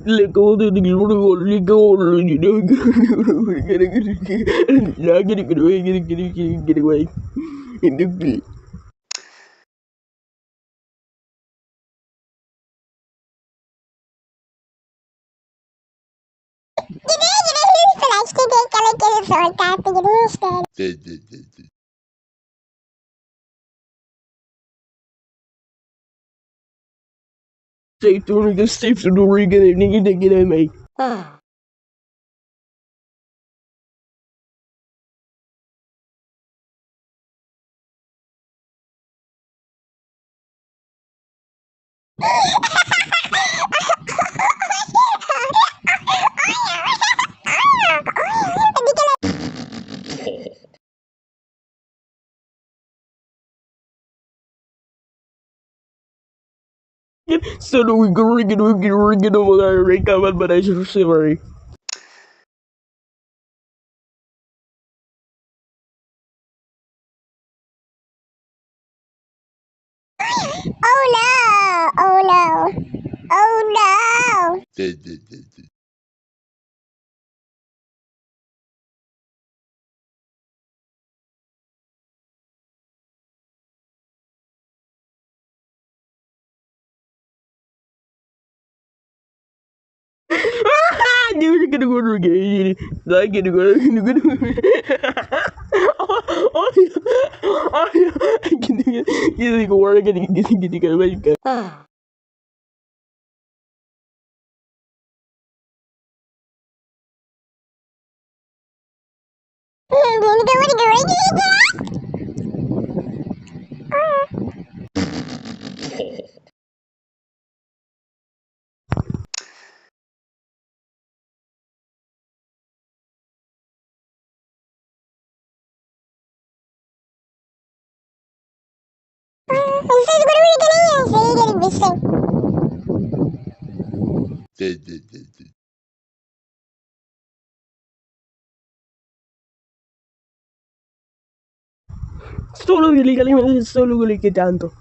Let go of the global, let go, get away. In the safe to ring, safe to ring, and get away. So do we go ring it, we get ring it over there, ring out, but I should say, sorry. Oh no! Oh no! Oh no! Dude, gonna go to again. I get to go. Oh, I can go work and get go. Solo illegally, solo che tanto.